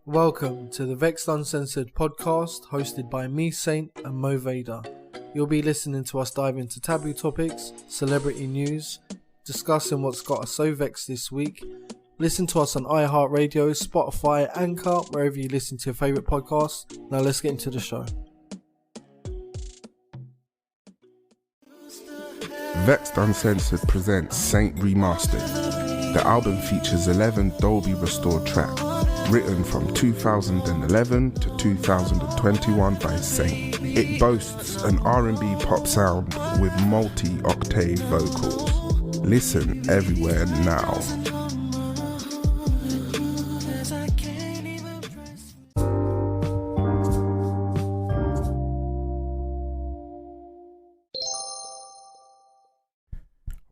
Welcome to the Vexed Uncensored podcast, hosted by me, Saint, and Mo Vader. You'll be listening to us dive into taboo topics, celebrity news, discussing what's got us so vexed this week. Listen to us on iHeartRadio, Spotify, Anchor, wherever you listen to your favourite podcasts. Now let's get into the show. Vexed Uncensored presents Saint Remastered. The album features 11 Dolby restored tracks, written from 2011 to 2021 by Saint. It boasts an R&B pop sound with multi-octave vocals. Listen everywhere now.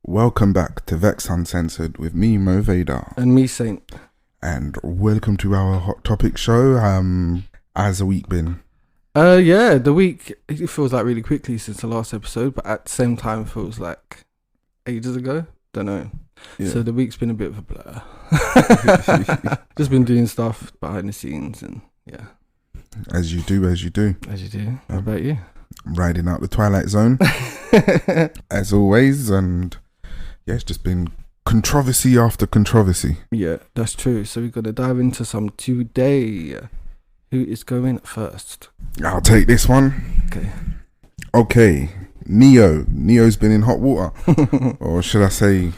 Welcome back to Vexed Uncensored with me, Mo Vader. And me, Saint. And welcome to our Hot Topic show. How's the week been? Yeah, the week, it feels like really quickly since the last episode, but at the same time it feels like ages ago. Don't know. Yeah. So the week's been a bit of a blur. Just been doing stuff behind the scenes and yeah. As you do. How about you? Riding out the Twilight Zone, as always, and yeah, it's just been controversy after controversy. Yeah, that's true. So we're going to dive into some today. Who is going first? I'll take this one. Okay. Neo's been in hot water. Or should I say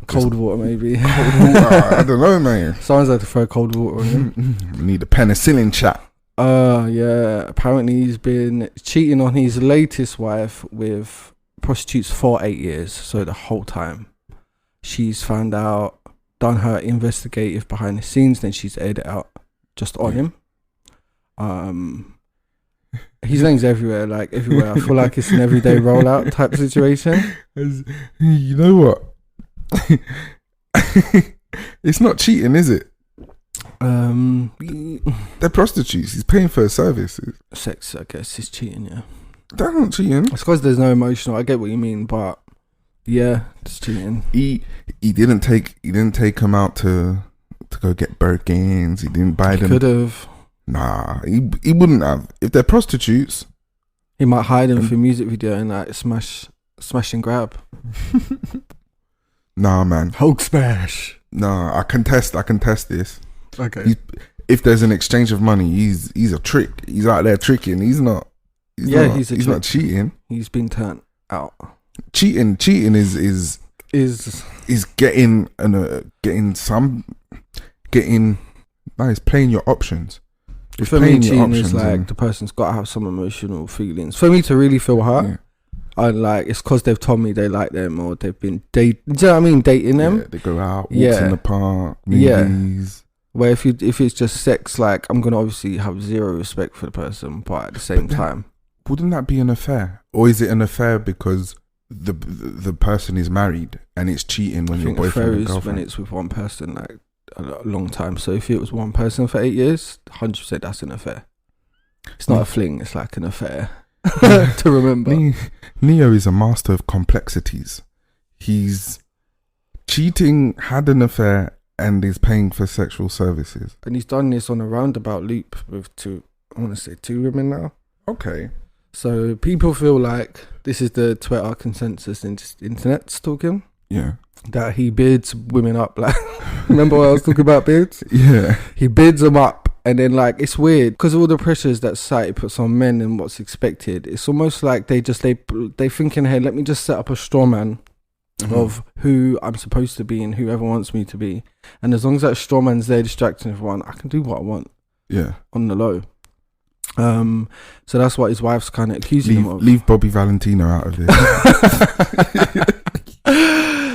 cold water, maybe. Cold water, I don't know, man. Someone's had to throw cold water on him. We need a penicillin chat. Yeah. Apparently he's been cheating on his latest wife with prostitutes for 8 years. So the whole time. She's found out, done her investigative behind the scenes, then she's aired it out just on him. His name's everywhere. I feel like it's an everyday rollout type situation. You know what? It's not cheating, is it? They're prostitutes. He's paying for a service. Sex, I guess, is cheating, yeah. That's not cheating. I suppose there's no emotional. I get what you mean, but yeah, it's cheating. He didn't take him out to go get Birkins. He didn't buy them. Could have. Nah, he wouldn't have. If they're prostitutes, he might hide them for a music video and like smash and grab. Nah, man. Hulk smash. Nah, I contest this. Okay. If there's an exchange of money, he's a trick. He's out there tricking. He's not cheating. He's been turned out. Cheating is getting playing your options. For me, cheating is like the person's got to have some emotional feelings. For me to really feel hurt, it's because they've told me they like them or they've been dating. Do you know what I mean? Dating them. Yeah, they go out, walks in the park, movies. Yeah. Where if it's just sex, like I'm gonna obviously have zero respect for the person, but at the same time, wouldn't that be an affair? Or is it an affair because the person is married and it's cheating when your boyfriend and girlfriend? When it's with one person, like a long time. So if it was one person for 8 years, 100% that's an affair. It's not a fling, it's like an affair. To remember. Neo is a master of complexities. He's cheating, had an affair, and is paying for sexual services. And he's done this on a roundabout loop with two women now. Okay. So people feel like this is the Twitter consensus internet's talking. Yeah. That he bids women up. Like, remember what I was talking about bids? Yeah. He bids them up, and then like it's weird because of all the pressures that society puts on men and what's expected. It's almost like they thinking, hey, let me just set up a straw man of who I'm supposed to be and whoever wants me to be, and as long as that straw man's there distracting everyone, I can do what I want. Yeah. On the low. So that's what his wife's kind of accusing him of. Leave Bobby Valentino out of this.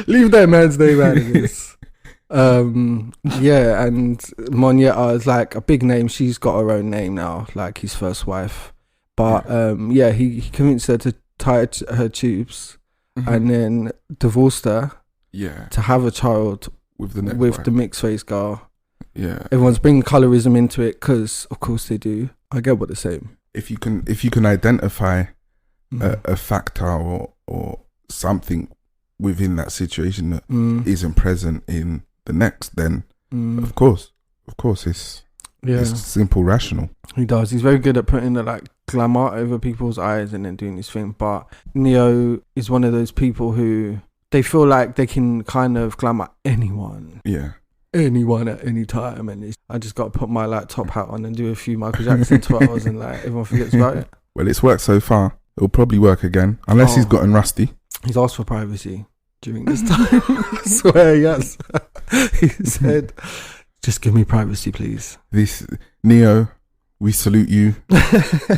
Leave that man's name out of this. Yeah, and Moneta is like a big name. She's got her own name now, like his first wife. But he convinced her to tie her tubes and then divorced her. Yeah. To have a child with the mixed face girl. Yeah. Everyone's bringing colorism into it because, of course, they do. I get what they're saying. If you can identify a factor or something within that situation that isn't present in the next, then of course it's Yeah, It's simple, rational. he does. He's very good at putting the like glamour over people's eyes and then doing his thing. But Neo is one of those people who they feel like they can kind of glamour anyone. Yeah. Anyone at any time, and I just got to put my like top hat on and do a few Michael Jackson twirls and like everyone forgets about it. Well, it's worked so far. It'll probably work again, unless he's gotten rusty. He's asked for privacy during this time. I swear, yes. He said, "Just give me privacy, please." This Neo, we salute you.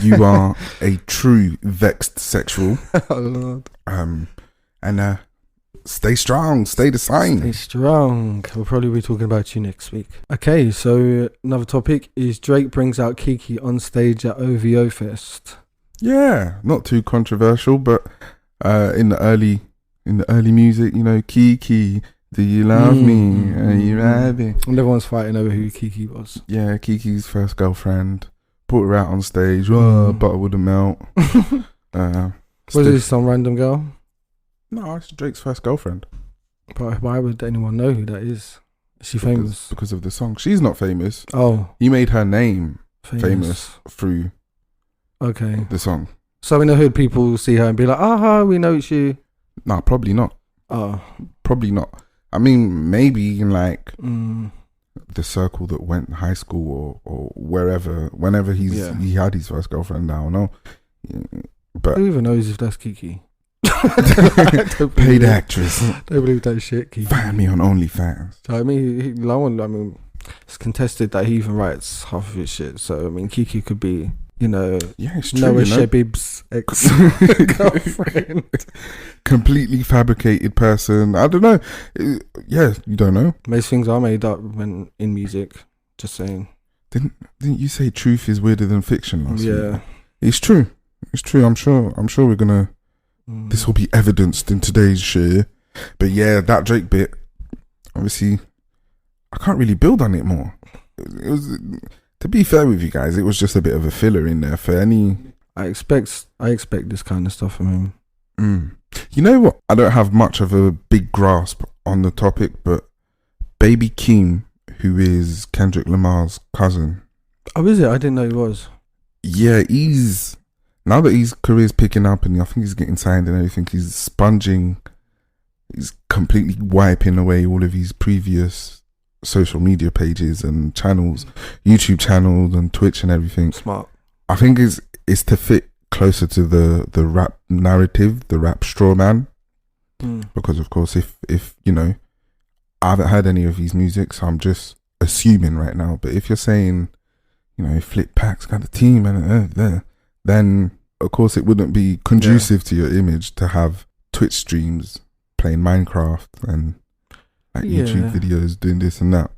You are a true vexed sexual. Oh Lord. And stay strong, stay the same. Stay strong. We'll probably be talking about you next week. Okay, so another topic is Drake brings out Kiki on stage at OVO Fest. Yeah, not too controversial, but in the early music, you know, Kiki, do you love me? Are you happy? And everyone's fighting over who Kiki was. Yeah, Kiki's first girlfriend. Brought her out on stage. Oh, butter wouldn't melt. Was it some random girl? No, it's Drake's first girlfriend. But why would anyone know who that is? Is she famous? Because of the song. She's not famous. Oh. He made her name famous through the song. So in the hood, people see her and be like, aha, we know it's you. No, probably not. Oh. Probably not. I mean, maybe in like the circle that went high school or wherever, whenever he had his first girlfriend, I don't know. But who even knows if that's Kiki? Paid actress. Don't believe that shit, Kiki. Find me on OnlyFans. So, I mean, it's contested that he even writes half of his shit. So I mean, Kiki could be, you know, it's true, Noah Shebib's ex girlfriend. Completely fabricated person. I don't know. Yeah, you don't know. Most things are made up when in music. Just saying. Didn't you say truth is weirder than fiction last week? Yeah, it's true. It's true. I'm sure we're gonna. This will be evidenced in today's share. But yeah, that Drake bit, obviously, I can't really build on it more. It was, to be fair with you guys, it was just a bit of a filler in there for any. I expect this kind of stuff from him. You know what? I don't have much of a big grasp on the topic, but baby Keem, who is Kendrick Lamar's cousin. Oh, is it? I didn't know he was. Yeah, now that his career's picking up and I think he's getting signed and everything, he's completely wiping away all of his previous social media pages and channels, YouTube channels and Twitch and everything. Smart. I think it's to fit closer to the rap narrative, the rap straw man. Because of course, if you know, I haven't heard any of his music, so I'm just assuming right now. But if you're saying, you know, Flip Pack's got a team and then of course it wouldn't be conducive to your image to have Twitch streams playing Minecraft and like YouTube videos doing this and that.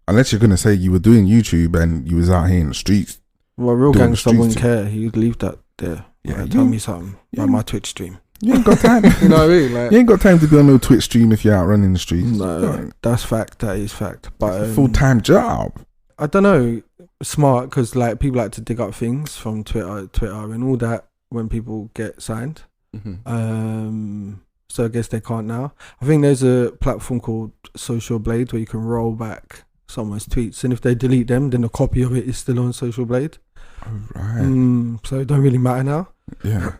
Unless you're going to say you were doing YouTube and you was out here in the streets. Well, real gangster wouldn't care. He'd leave that there. Yeah, tell me something about my Twitch stream. You ain't got time. You know what I mean? Like, you ain't got time to be on no Twitch stream if you're out running the streets. No, that's fact. That is fact. But it's a full-time job. I don't know. Smart, because like people like to dig up things from Twitter and all that when people get signed. So I guess they can't now. I think there's a platform called Social Blade where you can roll back someone's tweets, and if they delete them, then a copy of it is still on Social Blade. Oh, right. So it don't really matter now. Yeah.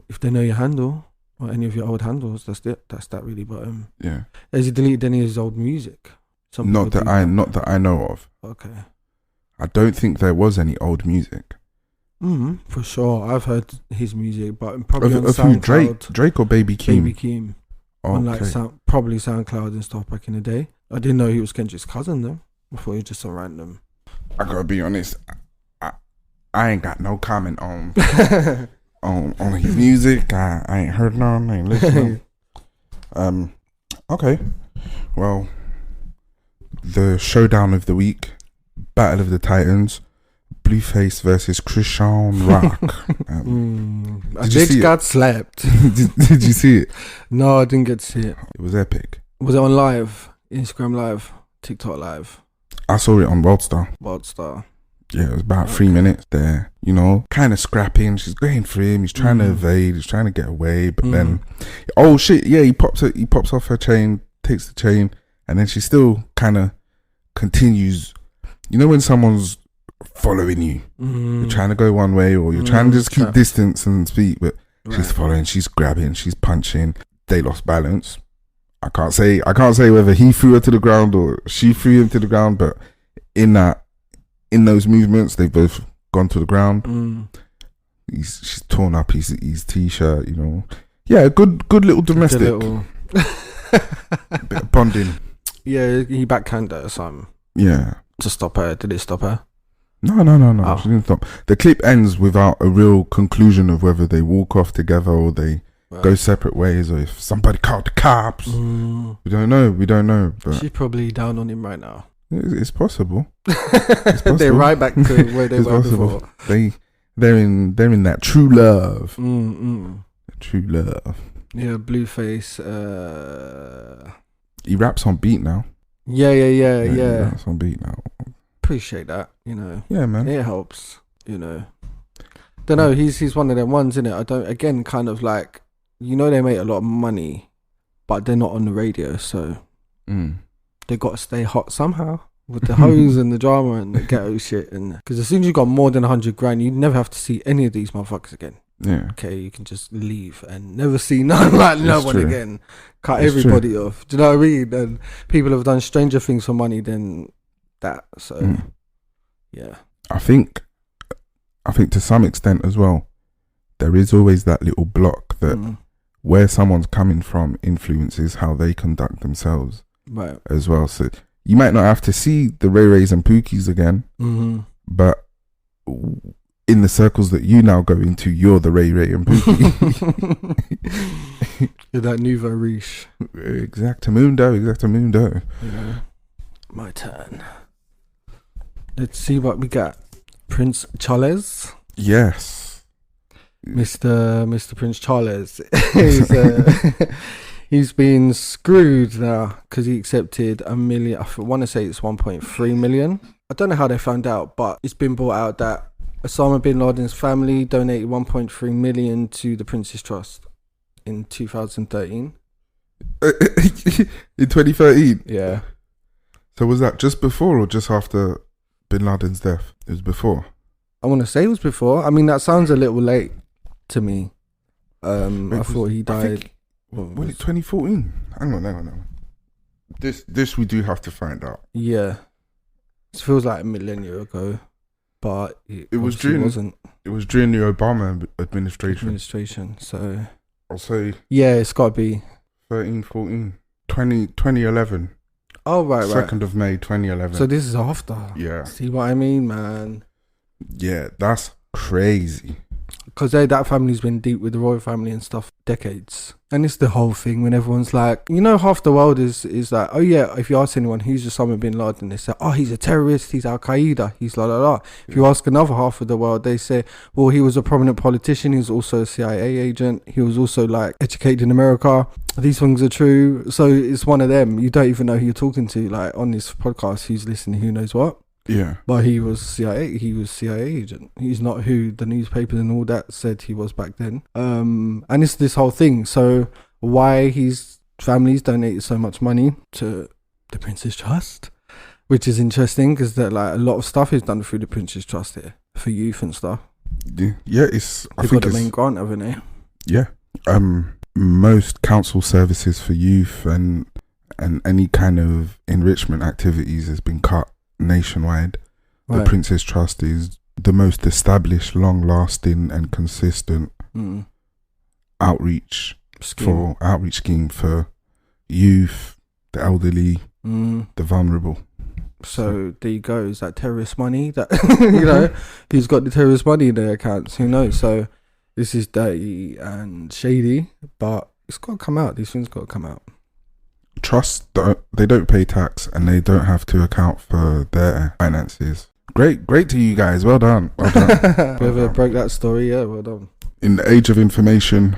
If they know your handle or any of your old handles, that's it. That's that really. But yeah. Has he deleted any of his old music? Not that I know of. Okay. I don't think there was any old music. For sure. I've heard his music, but probably on who, SoundCloud. Drake or Baby Keem? Baby Keem. Oh, on like probably SoundCloud and stuff back in the day. I didn't know he was Kendrick's cousin though. I thought he was just some random. I gotta be honest. I ain't got no comment on on his music. I ain't heard none. I ain't listening. Okay. Well, the showdown of the week. Battle of the Titans, Blueface versus Chrisean Rock. A bitch got slapped. Did you see it? No, I didn't get to see it. It was epic. Was it on live? Instagram live? TikTok live? I saw it on Wildstar. Yeah, it was about 3 minutes there. You know, kind of scrapping. She's going for him. He's trying to evade. He's trying to get away. But then, oh shit! Yeah, he pops off her chain, takes the chain, and then she still kind of continues. You know when someone's following you. You're trying to go one way, or you're trying to just keep distance and speak, but she's following, she's grabbing, she's punching. They lost balance. I can't say whether he threw her to the ground or she threw him to the ground, but in those movements, they've both gone to the ground. She's torn up his t-shirt, you know. Yeah, good little domestic. Bit of bonding. Yeah, he backhanded her or something. Yeah. To stop her. Did it stop her? No. Oh. She didn't stop. The clip ends without a real conclusion of whether they walk off together or they go separate ways, or if somebody called the cops. We don't know. But she's probably down on him right now. It's possible. It's possible. They're right back to where they were before. They're in that true love. True love. Yeah, Blueface. He raps on beat now. Yeah. He raps on beat now. Appreciate that, you know. Yeah, man. It helps, you know. Don't know. He's one of them ones, innit? I don't. Again, kind of like, you know, they make a lot of money, but they're not on the radio, so they got to stay hot somehow with the hoes and the drama and the ghetto shit. And because as soon as you got more than 100 grand, you never have to see any of these motherfuckers again. Yeah. Okay, you can just leave and never see no one again. Cut everybody off. Do you know what I mean? And people have done stranger things for money than that. So yeah. I think to some extent as well, there is always that little block that where someone's coming from influences how they conduct themselves, right? As well. So you might not have to see the Ray Rays and Pookies again, but in the circles that you now go into, you're the Ray Ray and Pookie. You're that nouveau riche. Exactamundo. You know, my turn. Let's see what we got. Prince Charles. Yes. Mr. Prince Charles. He's been screwed now because he accepted $1 million. I want to say it's 1.3 million. I don't know how they found out, but it's been brought out that Osama bin Laden's family donated 1.3 million to the Prince's Trust in 2013. In 2013? Yeah. So was that just before or just after bin Laden's death? It was before. I want to say it was before. I mean, that sounds a little late to me. I thought he died. Was it 2014? Hang on. This we do have to find out. Yeah. It feels like a millennia ago. But it wasn't. It was during the Obama administration. So I'll say. Yeah, it's got to be 13, 14, 2011. Oh, right. 2nd of May 2011. So this is after. Yeah. See what I mean, man? Yeah, that's crazy. Because that family's been deep with the royal family and stuff decades. And it's the whole thing when everyone's like, you know, half the world is like, oh yeah, if you ask anyone who's Osama bin Laden, they say, oh, he's a terrorist, he's Al Qaeda, he's la la la. If you ask another half of the world, they say, well, he was a prominent politician, he was also a CIA agent, he was also like educated in America. These things are true. So it's one of them. You don't even know who you're talking to, like on this podcast, who's listening, who knows what. Yeah. But he was CIA agent. He's not who the newspapers and all that said he was back then. And it's this whole thing. So why his family's donated so much money to the Prince's Trust, which is interesting because like a lot of stuff is done through the Prince's Trust here for youth and stuff. Yeah, it's. They've got the main grant, haven't they? Yeah. Most council services for youth and any kind of enrichment activities has been cut nationwide. Right. The Prince's Trust is the most established, long-lasting and consistent outreach scheme for youth, the elderly, the vulnerable. So there you go. Is that terrorist money? That you know, who's got the terrorist money in their accounts? Who knows? So this is dirty and shady, but it's got to come out. These things got to come out. Trusts, they don't pay tax and they don't have to account for their finances. Great to you guys. Well done. Whoever broke that story, yeah, well done. In the age of information,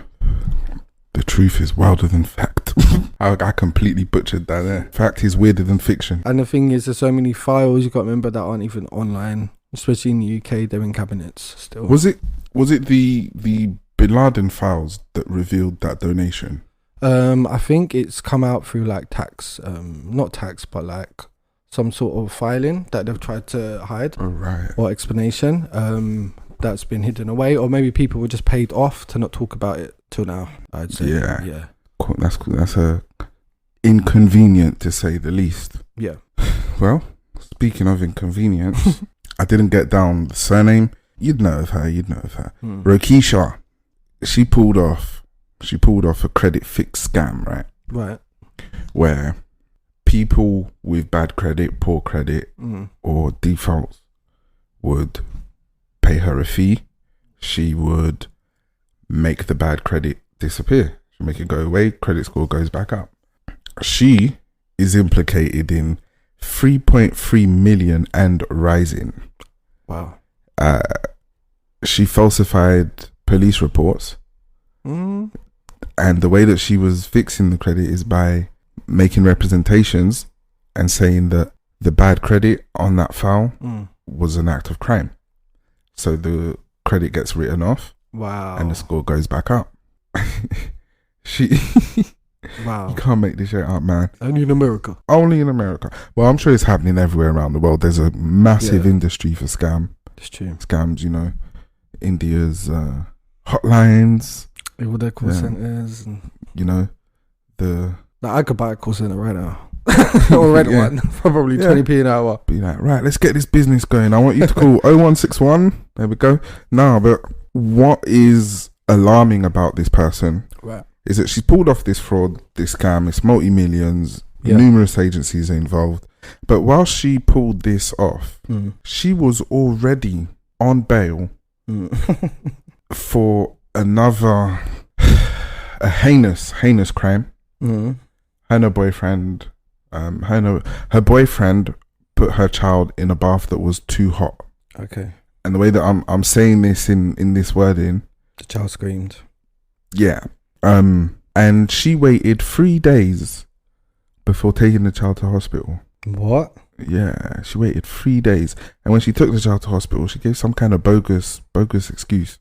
the truth is wilder than fact. I completely butchered that there. Fact is weirder than fiction. And the thing is, there's so many files you've got to remember that aren't even online, especially in the UK. They're in cabinets still. Was it the Bin Laden files that revealed that donation? I think it's come out through like tax, not tax, but like some sort of filing that they've tried to hide Right. or explanation that's been hidden away, or maybe people were just paid off to not talk about it till now, I'd say. Yeah. Cool. That's a inconvenient to say the least. Yeah. Well, speaking of inconvenience, I didn't get down the surname. You'd know of her. Rokisha. She pulled off a credit fix scam, right? Right. Where people with bad credit, poor credit, or defaults would pay her a fee. She would make the bad credit disappear. She'll make it go away. Credit score goes back up. She is implicated in 3.3 million and rising. Wow. She falsified police reports. And the way that she was fixing the credit is by making representations and saying that the bad credit on that file was an act of crime. So the credit gets written off. Wow. And the score goes back up. Wow. You can't make this shit up, man. Only in America. Only in America. Well, I'm sure it's happening everywhere around the world. There's a massive industry for It's true. scams, you know. India's hotlines. All their call centers. And you know, I could buy a call center right now. Or rent one for probably 20p an hour. Be like, right, let's get this business going. I want you to call 0161. There we go. No, but what is alarming about this person is that she's pulled off this fraud, this scam. It's multi-millions. Numerous agencies are involved. But while she pulled this off, she was already on bail for another a heinous crime. Her and her boyfriend, her boyfriend put her child in a bath that was too hot. Okay. And the way that I'm saying this in this wording, the child screamed. Yeah. And she waited 3 days before taking the child to hospital. What? Yeah, she waited 3 days, and when she took the child to hospital, she gave some kind of bogus excuse.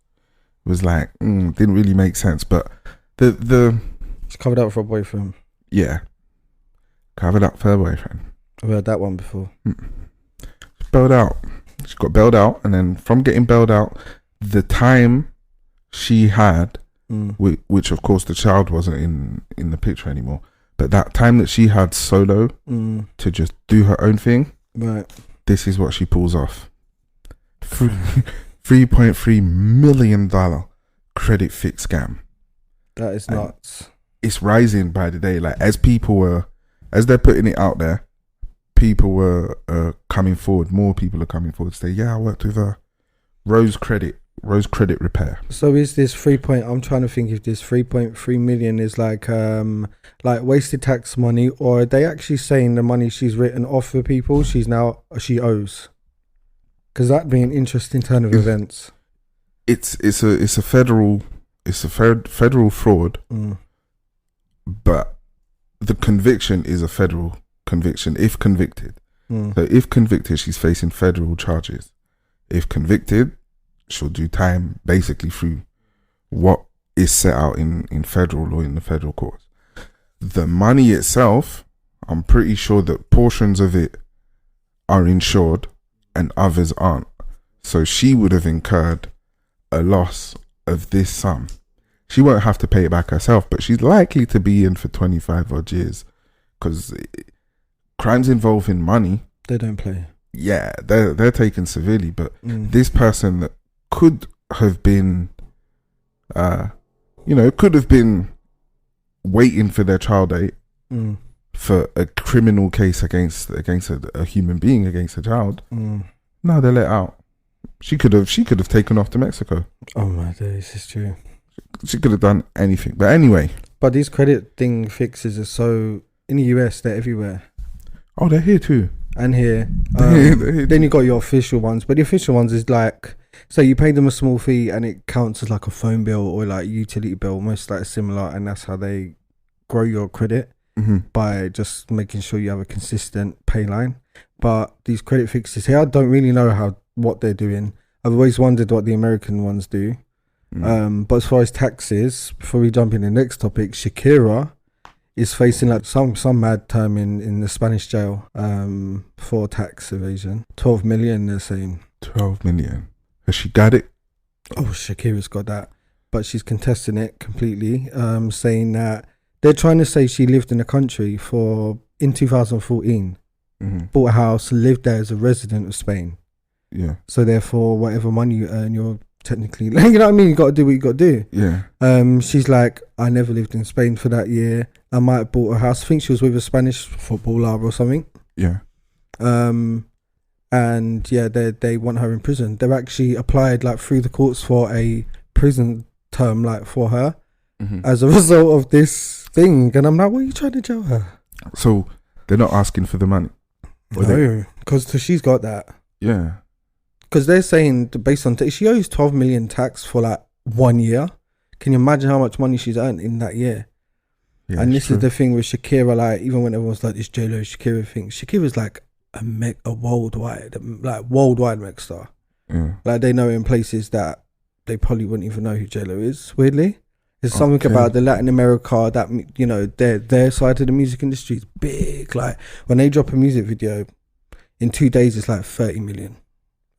It was like didn't really make sense, but She covered up for her boyfriend. Yeah, covered up for her boyfriend. I've heard that one before. Bailed out. She got bailed out, and then from getting bailed out, the time she had, which of course the child wasn't in the picture anymore, but that time that she had solo to just do her own thing, right? This is what she pulls off. $3.3 million credit fix scam. That is nuts. It's rising by the day. Like as they're putting it out there, people were coming forward. More people are coming forward to say, "Yeah, I worked with Rose Credit Repair." So is this I'm trying to think if this 3.3 million is like wasted tax money, or are they actually saying the money she's written off for people she owes? Because that'd be an interesting turn of events. It's a federal fraud, but the conviction is a federal conviction if convicted. So if convicted, she's facing federal charges. If convicted, she'll do time basically through what is set out in federal law in the federal courts. The money itself, I'm pretty sure that portions of it are insured and others aren't. So she would have incurred a loss of this sum. She won't have to pay it back herself, but she's likely to be in for 25 odd years because crimes involving money, they don't play. Yeah, they're taken severely, but this person that could have been, could have been waiting for their child date for a criminal case against a human being, against a child. No, they're let out. She could have taken off to Mexico. Oh my days, it's true. She could have done anything. But anyway. But these credit thing fixes are so, in the US, they're everywhere. Oh, they're here too. And here. Then you got your official ones. But the official ones is like, so you pay them a small fee and it counts as like a phone bill or like utility bill, almost like similar. And that's how they grow your credit by just making sure you have a consistent pay line. But these credit fixes here, I don't really know what they're doing. I've always wondered what the American ones do. But as far as taxes, before we jump in the next topic, Shakira is facing like some mad term in the Spanish jail for tax evasion. 12 million, they're saying. 12 million. Has she got it? Oh, Shakira's got that. But she's contesting it completely, saying that they're trying to say she lived in the country in 2014, bought a house, lived there as a resident of Spain. Yeah. So therefore, whatever money you earn, you're technically, you know what I mean? You got to do what you got to do. Yeah. She's like, I never lived in Spain for that year. I might have bought a house. I think she was with a Spanish footballer or something. Yeah. And yeah, they want her in prison. They've actually applied like through the courts for a prison term like for her as a result of this thing. And I'm like, what are you trying to jail her? So they're not asking for the money? No, because she's got that. Yeah. Because they're saying based on she owes 12 million tax for like 1 year. Can you imagine how much money she's earned in that year? Yeah, and this is the thing with Shakira, like even when everyone's like this J-Lo Shakira thing, Shakira's like a worldwide mega star. Yeah. Like they know in places that they probably wouldn't even know who J-Lo is, weirdly. There's something about the Latin America that, you know, their side of the music industry is big. Like when they drop a music video, in 2 days it's like 30 million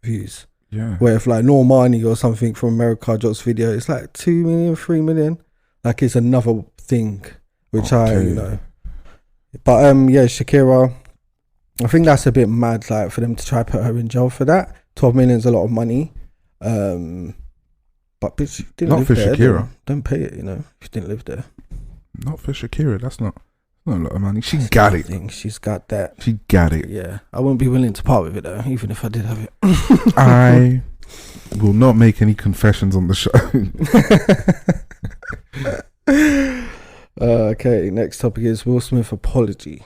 views. Yeah. Where if like Normani or something from America drops video, it's like 2 million, 3 million. Like it's another thing, which you know. But yeah, Shakira, I think that's a bit mad, like for them to try to put her in jail for that. 12 million is a lot of money. But bitch, you didn't not live for there, Shakira. Don't pay it, you know, if you didn't live there. Not for Shakira. That's not a lot of money. She got it. She's got that. She got it. Yeah, I wouldn't be willing to part with it though, even if I did have it. I will not make any confessions on the show. Okay, next topic is Will Smith apology.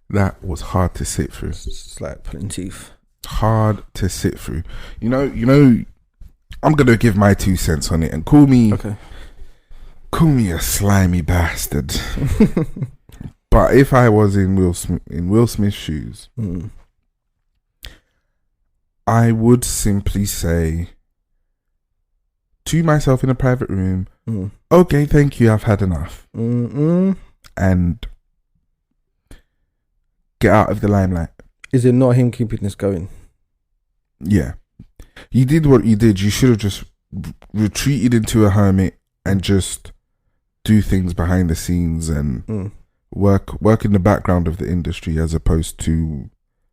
That was hard to sit through. It's like pulling teeth. Hard to sit through. You know. I'm gonna give my 2 cents on it and call me a slimy bastard. But if I was in Will Smith's shoes, I would simply say to myself in a private room, okay, thank you, I've had enough. And get out of the limelight. Is it not him keeping this going? Yeah. You did what you did. You should have just retreated into a hermit and just do things behind the scenes and work in the background of the industry, as opposed to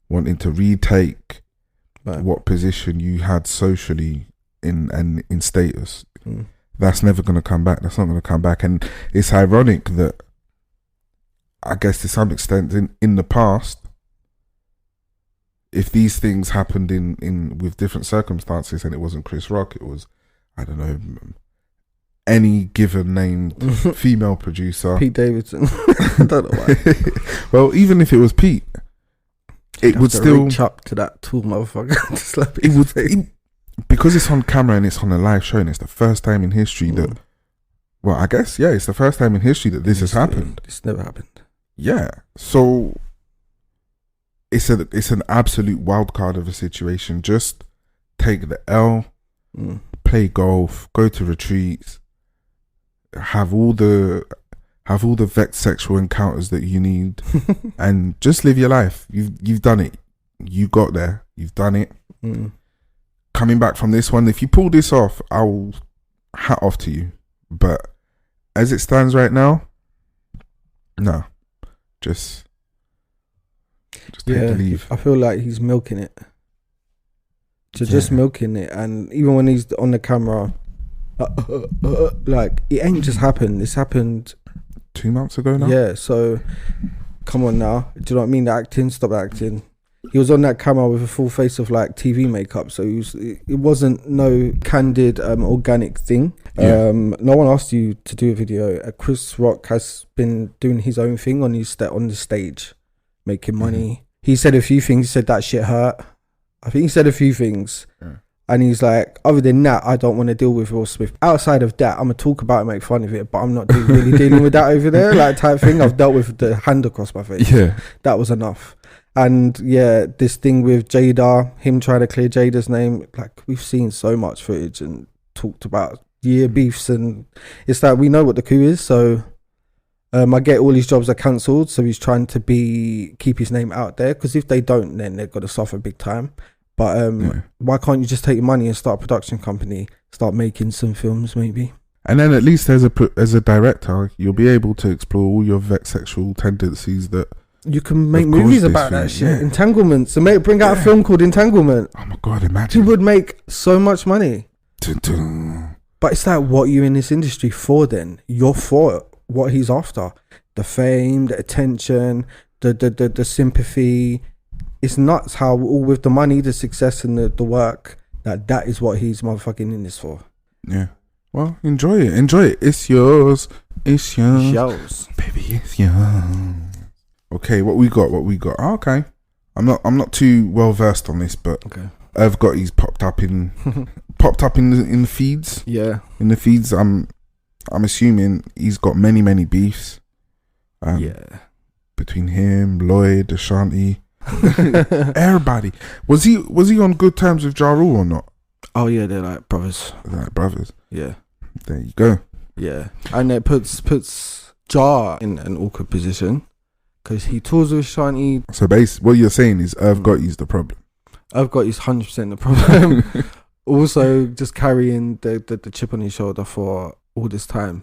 wanting to retake what position you had socially in status. That's never going to come back. That's not going to come back. And it's ironic that, I guess to some extent, in the past, if these things happened in with different circumstances and it wasn't Chris Rock, it was, I don't know, any given named female producer. Pete Davidson. I don't know why. Well, even if it was Pete, it would still reach up to that tall motherfucker to slap it would because it's on camera and it's on a live show and it's the first time in history that, well, I guess, yeah, it's the first time in history that this has happened. It's never happened. Yeah. So it's an absolute wild card of a situation. Just take the L, play golf, go to retreats, have all the vexed sexual encounters that you need, and just live your life. You've done it. You got there. You've done it. Coming back from this one, if you pull this off, I'll hat off to you. But as it stands right now, no, just take the leave. I feel like he's milking it. Just milking it, and even when he's on the camera, like it ain't just happened. It's happened 2 months ago now. Yeah, so come on now. Do you know what I mean? The acting, stop acting. He was on that camera with a full face of like TV makeup, so it wasn't no candid, organic thing. Yeah. No one asked you to do a video. Chris Rock has been doing his own thing on the stage, making money. He said a few things. He said that shit hurt. I think he said a few things. Yeah. And he's like, other than that, I don't want to deal with Will Smith. Outside of that, I'm going to talk about it, make fun of it, but I'm not really dealing with that over there, like type thing. I've dealt with the hand across my face. Yeah. That was enough. And yeah, this thing with Jada, him trying to clear Jada's name, like we've seen so much footage and talked about year beefs, and it's like we know what the coup is, so I get all his jobs are cancelled, so he's trying to keep his name out there, because if they don't, then they're going to suffer big time. But why can't you just take your money and start a production company, start making some films maybe? And then at least as a director, you'll be able to explore all your vex sexual tendencies that you can make movies about that shit. Yeah. Entanglement. So bring out a film called Entanglement. Oh my God, imagine. You would make so much money. But it's like, what are you in this industry for then? You're for what he's after. The fame, the attention, the sympathy. It's nuts how all with the money, the success and the work, that is what he's motherfucking in this for. Yeah. Well, enjoy it. It's yours. It's yours. Baby, it's yours. Okay, what we got? Oh, okay. I'm not too well versed on this, but okay. I've got he's popped up in the feeds. Yeah. In the feeds, I'm assuming he's got many beefs. Between him, Lloyd, Ashanti, everybody. Was he on good terms with Ja Rule or not? Oh yeah, they're like brothers. Yeah. There you go. Yeah, and it puts Ja in an awkward position because he tours with Ashanti. So what you're saying is Irv Gotti's the problem. Irv Gotti's 100% the problem. Also, just carrying the chip on his shoulder for all this time.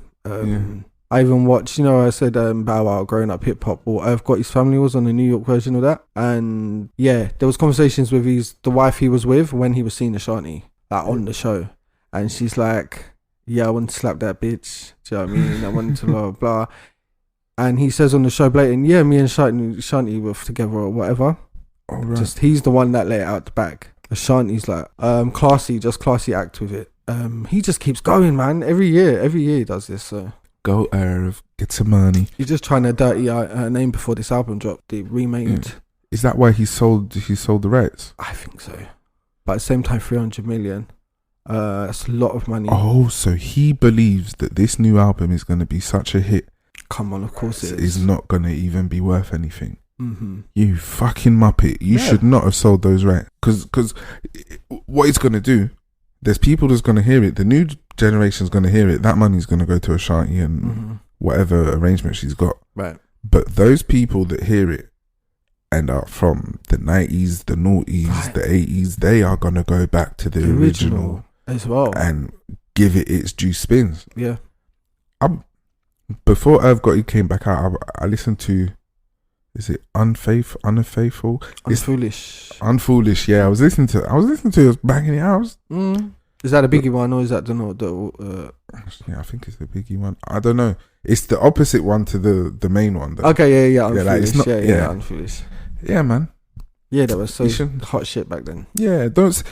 I even watched, I said Bow Wow growing up hip hop, or Irv Gotti's family was on the New York version of that. And yeah, there was conversations with the wife he was with when he was seeing Ashanti, like on the show. And she's like, yeah, I want to slap that bitch. Do you know what I mean? I wanted to blah, blah. And he says on the show blatant, yeah, me and Ashanti were together or whatever. Oh, right. Just he's the one that let it out the bag. Ashanti's like, classy act with it. He just keeps going, man. Every year he does this, so. Go Irv, get some money. He's just trying to dirty her name before this album dropped. They remade. Yeah. Is that why he sold the rights? I think so. But at the same time, 300 million. That's a lot of money. Oh, so he believes that this new album is going to be such a hit. Come on, of course it is. It's not going to even be worth anything. Mm-hmm. You fucking muppet. You should not have sold those rights. Because what it's going to do, there's people that's going to hear it. The new generation's going to hear it. That money's going to go to Ashanti and whatever arrangement she's got. Right. But those people that hear it and are from the 90s, the noughties, the 80s, they are going to go back to the original as well and give it its due spins. Yeah. Before Irv Gotti came back out, I listened to, is it Unfaithful? Unfoolish, yeah. I was listening to it. I was banging it out. Is that a biggie one or is that the yeah, I think it's the biggie one. I don't know. It's the opposite one to the main one though. Okay, yeah. Yeah, like, it's not, Unfoolish. Yeah, man. Yeah, that was so hot shit back then. Yeah, don't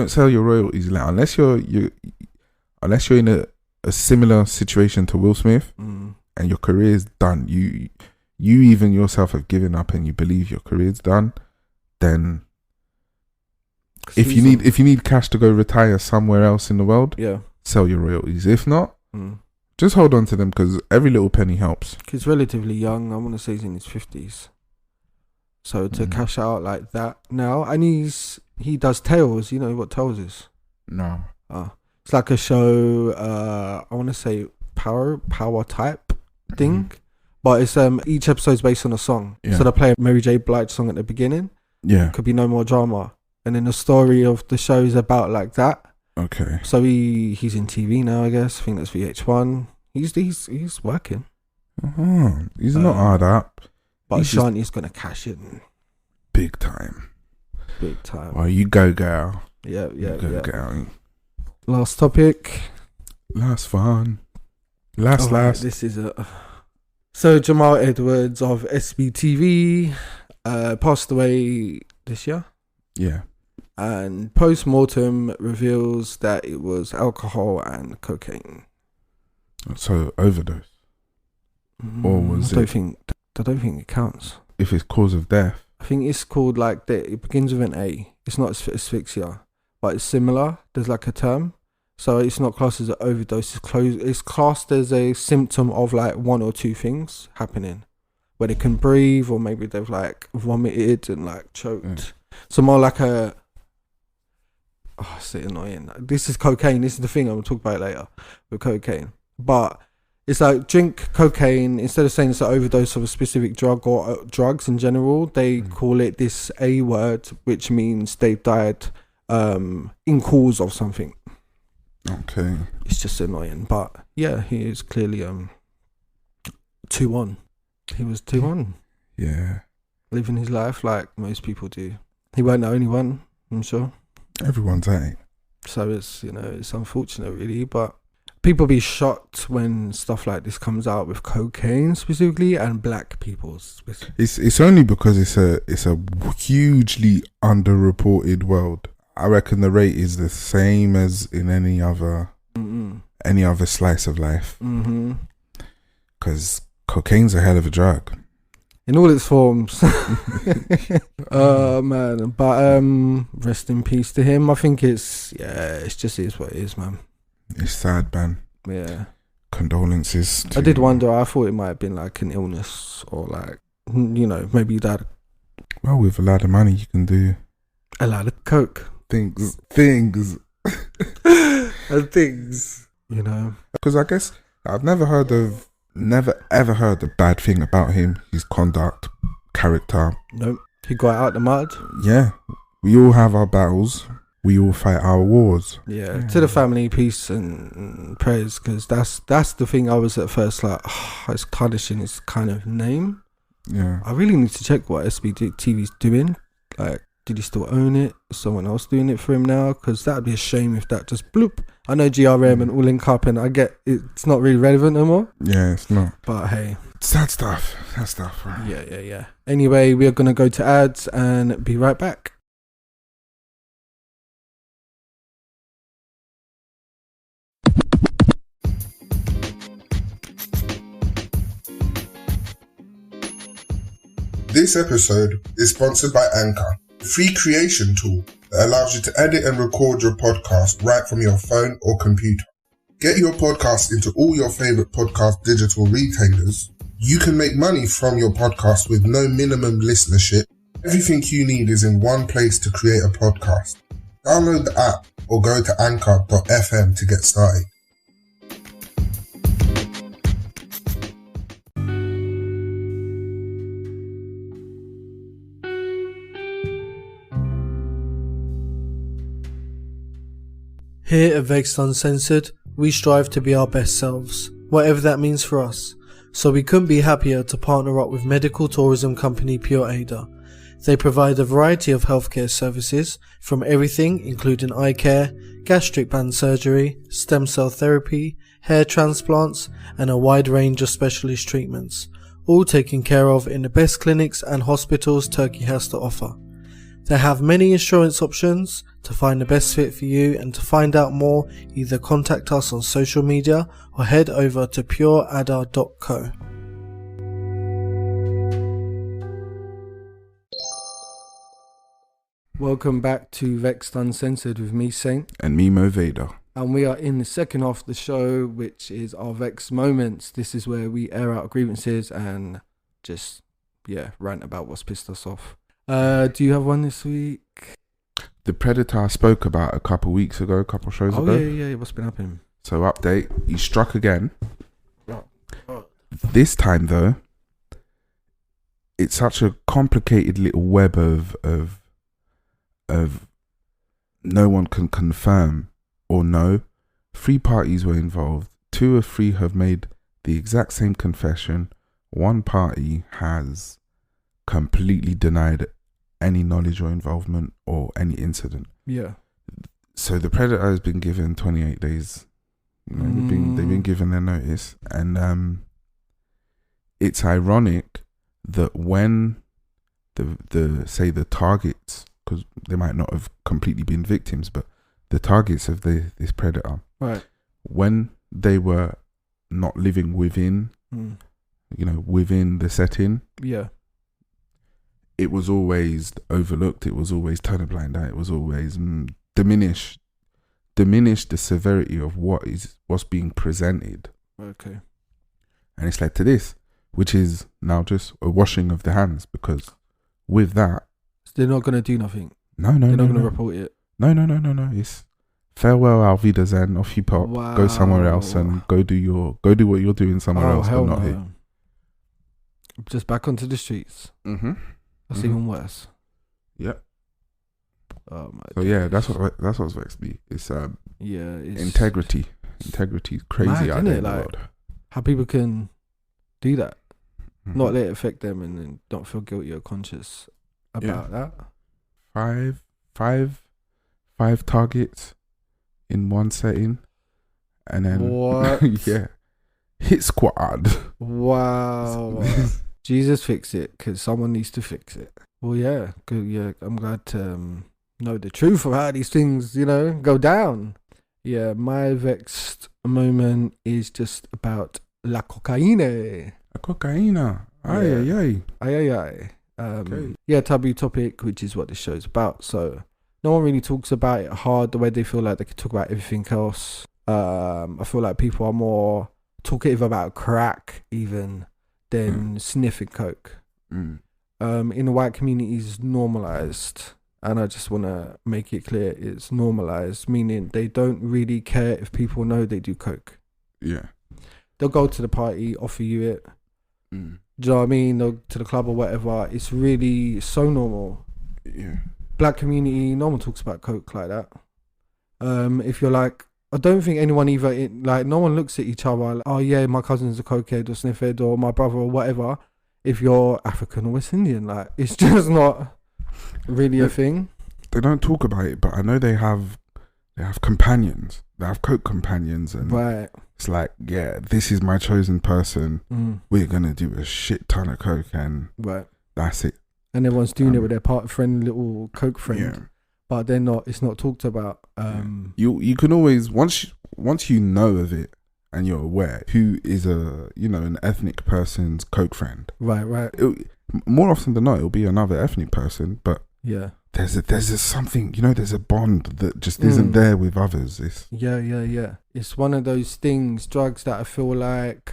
sell your royalties like, unless you're in a similar situation to Will Smith and your career is done. You even yourself have given up and you believe your career's done. Then if you need cash to go retire somewhere else in the world, sell your royalties. If not, just hold on to them because every little penny helps. He's relatively young. I want to say he's in his 50s. So to cash out like that now, and he does Tales. You know what Tales is? No. It's like a show. I want to say power type thing, but it's each episode's based on a song. Yeah. So they play a Mary J. Blige song at the beginning. Yeah. Could be No More Drama. And then the story of the show is about like that. Okay. So he's in TV now, I guess. I think that's VH1. He's working. He's not hard up. But Ashanti's gonna cash in. Big time. Oh, you go, girl. Yeah. Girl. Last topic. Last fun. Last. This is So Jamal Edwards of SBTV passed away this year. Yeah. And post-mortem reveals that it was alcohol and cocaine. So overdose. Or was I don't think it counts. If it's cause of death. I think it's called it begins with an A. It's not asphyxia, but it's similar. There's like a term. So it's not classed as an overdose. It's classed as a symptom of like one or two things happening. Where they can breathe or maybe they've like vomited and like choked. So more like it's annoying. This is cocaine. This is the thing I'm going to talk about later with cocaine. But It's like drink cocaine instead of saying it's an overdose of a specific drug or drugs in general. They call it this A word, which means they died in cause of something. Okay. It's just annoying, but yeah, he is clearly 2-1. He was 2-1. Yeah. Living his life like most people do. He weren't the only one, I'm sure. Everyone's at it. So it's, you know, it's unfortunate really, but people be shocked when stuff like this comes out with cocaine specifically and black people. It's only because it's a hugely underreported world. I reckon the rate is the same as in any other slice of life. Because cocaine's a hell of a drug. In all its forms. Oh man. But rest in peace to him. I think it's just is what it is, man. It's sad, man. Yeah. Condolences. I did wonder. I thought it might have been like an illness or like, you know, maybe you died. Well, with a lot of money, you can do a lot of coke. Things. And things, you know. Because I guess I've never ever heard a bad thing about him, his conduct, character. Nope. He got out the mud. Yeah. We all have our battles. We all fight our wars. Yeah. To the family, peace and prayers, because that's the thing. I was at first like, it's tarnishing his kind of name. Yeah. I really need to check what SBTV's doing. Like, did he still own it? Is someone else doing it for him now? Because that would be a shame if that just bloop. I know GRM and all link up, and I get it's not really relevant no more. Yeah, it's not. But hey. Sad stuff. Right? Yeah. Anyway, we are going to go to ads and be right back. This episode is sponsored by Anchor, a free creation tool that allows you to edit and record your podcast right from your phone or computer. Get your podcast into all your favorite podcast digital retailers. You can make money from your podcast with no minimum listenership. Everything you need is in one place to create a podcast. Download the app or go to anchor.fm to get started. Here at Vexed Uncensored, we strive to be our best selves, whatever that means for us. So we couldn't be happier to partner up with medical tourism company Pure Ada. They provide a variety of healthcare services, from everything including eye care, gastric band surgery, stem cell therapy, hair transplants, and a wide range of specialist treatments, all taken care of in the best clinics and hospitals Turkey has to offer. They have many insurance options to find the best fit for you, and to find out more, either contact us on social media or head over to pureada.co. Welcome back to Vexed Uncensored with me, Saint. And me, Mo Vader. And we are in the second half of the show, which is our Vexed Moments. This is where we air out grievances and just, rant about what's pissed us off. Do you have one this week? The Predator I spoke about a couple shows ago. Oh, yeah. What's been happening? So, update. He struck again. This time, though, it's such a complicated little web of no one can confirm or know. 3 parties were involved. 2 of 3 have made the exact same confession. 1 party has completely denied any knowledge or involvement or any incident. Yeah. So the Predator has been given 28 days. You know, they've been given their notice, and it's ironic that when the targets, because they might not have completely been victims, but the targets of this Predator, right, when they were not living within, within the setting, it was always overlooked. It was always turned a blind eye. It was always diminish the severity of what's being presented. Okay. And it's led to this, which is now just a washing of the hands, because with that, so they're not going to do nothing. No. They're not going to report it. No. It's farewell, Auf Wiedersehen, off you pop, go somewhere else Wow. and go do what you're doing somewhere else, but hell not no. here. Just back onto the streets. Mm-hmm. That's even worse. Yep. Oh my. So yeah, that's what's vexed me. It's It's integrity. Integrity is crazy mad, out innit? there in the Like, world. how people can do that, Mhm. not let it affect them, and then don't feel guilty or conscious about that. Five targets in one setting, and then What? yeah, hit squad. Wow. Jesus, fix it, because someone needs to fix it. Well, yeah, good. Yeah, I'm glad to know the truth of how these things, go down. Yeah, my vexed moment is just about la cocaine. A cocaina. Ay, Yeah. ay, ay. Aye, aye, aye. Okay. Yeah, taboo topic, which is what this show's about. So no one really talks about it hard the way they feel like they could talk about everything else. I feel like people are more talkative about crack even than sniffing coke. Mm. In the white community is normalized, and I just want to make it clear it's normalized, meaning they don't really care if people know they do coke. Yeah. They'll go to the party, offer you it. Mm. Do you know what I mean? They'll to the club or whatever. It's really so normal. Yeah. Black community, no one talks about coke like that. If you're like, I don't think anyone no one looks at each other like, oh yeah, my cousin's a cokehead or sniffhead or my brother or whatever. If you're African or West Indian, like, it's just not really a thing. They don't talk about it, but I know they have companions. They have coke companions, and Right. it's like, yeah, this is my chosen person. Mm. We're gonna do a shit ton of coke, and Right. that's it. And everyone's doing it with their little coke friend. Yeah. But they're not, it's not talked about. You can always once you know of it and you're aware who is an ethnic person's coke friend. Right. More often than not, it'll be another ethnic person, but Yeah. there's a something, there's a bond that just isn't there with others. It's Yeah. It's one of those things, drugs that I feel like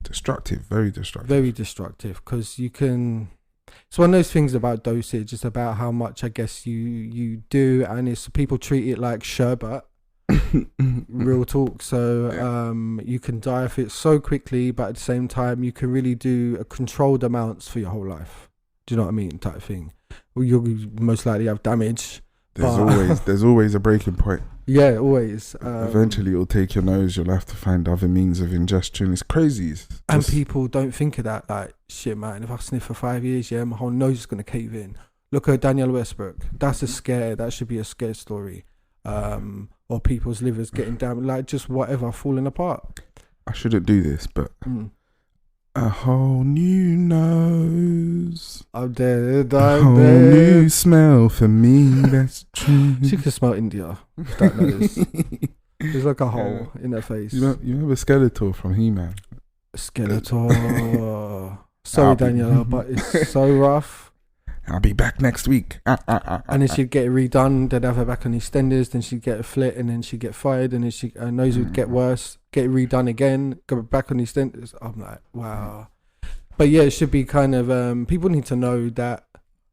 destructive, very destructive. very destructive, because it's one of those things about dosage. It's about how much I guess you do, and it's people treat it like sherbet. Real talk. So you can die of it so quickly, but at the same time you can really do a controlled amounts for your whole life. Do you know what I mean? Type thing. Well, you'll most likely have damage. There's always a breaking point. Yeah, always. Eventually it'll take your nose. You'll have to find other means of ingestion. It's crazy. And people don't think of that. Like, shit, man, if I sniff for 5 years, my whole nose is going to cave in. Look at Daniel Westbrook. That's a scare. That should be a scare story. Or people's livers getting down, like just whatever, falling apart. I shouldn't do this, but a whole new nose. I'm dead. A whole new smell for me. That's true. She can smell India. That knows. There's like a hole in her face. You remember Skeletor from He-Man? Skeletor. Sorry, Daniela, but it's so rough. I'll be back next week. And then she'd get it redone. They'd have her back on EastEnders. Then she'd get a flit, and then she'd get fired. And then her nose would get worse. Get it redone again. Go back on EastEnders. I'm like, wow. But yeah, it should be kind of. People need to know that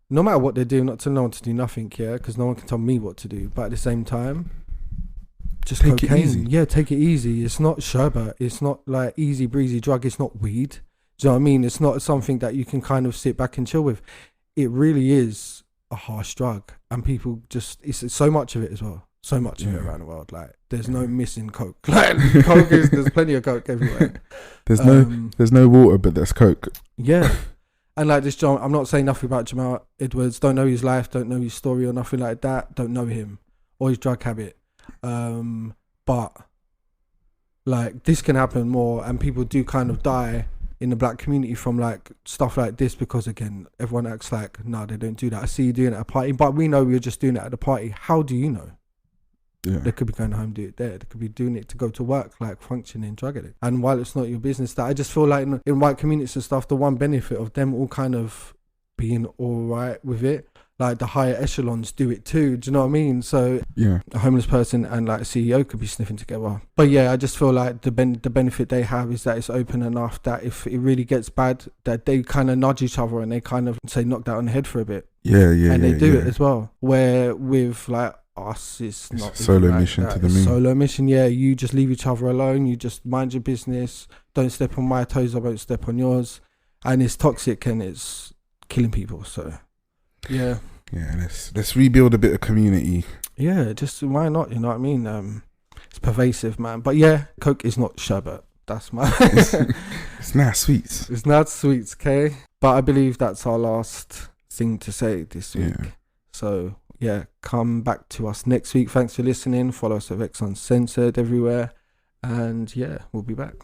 no matter what they're doing, not to know to do nothing. Yeah, because no one can tell me what to do. But at the same time, just take cocaine. it easy. Yeah, take it easy. It's not sherbet. It's not like easy breezy drug. It's not weed. Do you know what I mean? It's not something that you can kind of sit back and chill with. It really is a harsh drug, and people it's so much of it as well. So much of it around the world. Like, there's no missing coke. Like, there's plenty of coke everywhere. There's no water, but there's coke. Yeah, and like this, I'm not saying nothing about Jamal Edwards. Don't know his life. Don't know his story or nothing like that. Don't know him or his drug habit. But like, this can happen more, and people do kind of die in the black community from like stuff like this, because again, everyone acts like, no, they don't do that. I see you doing it at a party, but we know we're just doing it at the party. How do you know? Yeah. They could be going home, do it there. They could be doing it to go to work, like functioning drug addict. And while it's not your business, that I just feel like in white communities and stuff, the one benefit of them all kind of being all right with it, like the higher echelons do it too. Do you know what I mean? So yeah, a homeless person and like a CEO could be sniffing together. But yeah, I just feel like the benefit they have is that it's open enough that if it really gets bad, that they kind of nudge each other and they kind of say knock that on the head for a bit. Yeah. And they do it as well. Where with like us. It's not solo like mission that. to the It's moon. solo mission, yeah. You just leave each other alone. You just mind your business. Don't step on my toes. I won't step on yours. And it's toxic and it's killing people. So, yeah. Yeah, let's rebuild a bit of community. Yeah, just why not? You know what I mean? It's pervasive, man. But yeah, Coke is not sherbet. That's my. It's not sweets. It's not sweets, okay? But I believe that's our last thing to say this week. Yeah. So yeah, come back to us next week. Thanks for listening. Follow us at Vexxed Uncensored everywhere. And yeah, we'll be back.